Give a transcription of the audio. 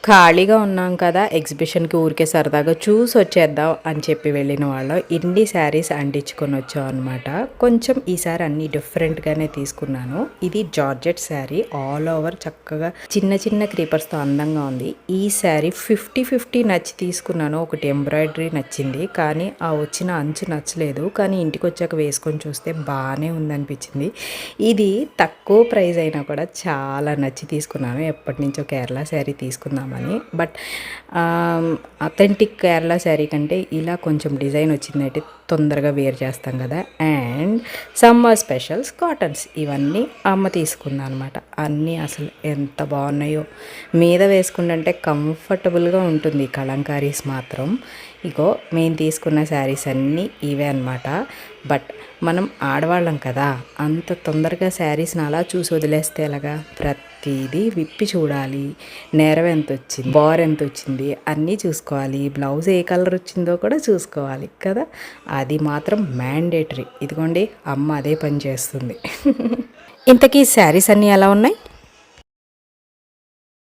ఖాళీగా ఉన్నాం కదా, ఎగ్జిబిషన్కి ఊరికే సరదాగా చూసి వచ్చేద్దాం అని చెప్పి వెళ్ళిన వాళ్ళం ఇన్ని శారీస్ అంటించుకొని వచ్చాం అనమాట. కొంచెం ఈసారి అన్ని డిఫరెంట్గానే తీసుకున్నాను. ఇది జార్జెట్ శారీ, ఆల్ ఓవర్ చక్కగా చిన్న చిన్న క్రీపర్స్తో అందంగా ఉంది. ఈ శారీ 50-50 నచ్చి తీసుకున్నాను. ఒకటి ఎంబ్రాయిడరీ నచ్చింది, కానీ ఆ వచ్చిన అంచు నచ్చలేదు. కానీ ఇంటికి వచ్చాక వేసుకొని చూస్తే బాగానే ఉందనిపించింది. ఇది తక్కువ ప్రైస్ అయినా కూడా చాలా నచ్చి తీసుకున్నాను. ఎప్పటి నుంచో కేరళ శారీ తీసుకుందాం అని. బట్ అథెంటిక్ కేరళ శారీ కంటే ఇలా కొంచెం డిజైన్ వచ్చిందంటే తొందరగా వేర్ చేస్తాం కదా. అండ్ సమ్మర్ స్పెషల్స్ కాటన్స్ ఇవన్నీ అమ్మ తీసుకుందా అనమాట. అన్నీ అసలు ఎంత బాగున్నాయో, మీద వేసుకుంటే కంఫర్టబుల్గా ఉంటుంది. కలంకారీస్ మాత్రం ఇగో మేము తీసుకున్న శారీస్ అన్నీ ఇవే అనమాట. బట్ మనం ఆడవాళ్ళం కదా, అంత తొందరగా శారీస్ని అలా చూసి వదిలేస్తే ఎలాగా? ప్రతిదీ విప్పి చూడాలి. నేరం ఎంత వచ్చింది, బార్ ఎంత వచ్చింది అన్నీ చూసుకోవాలి. బ్లౌజ్ ఏ కలర్ వచ్చిందో కూడా చూసుకోవాలి కదా. అది మాత్రం మ్యాండేటరీ. ఇదిగోండి అమ్మ అదే పని చేస్తుంది. ఇంతకీ శారీస్ అన్నీ ఎలా ఉన్నాయి?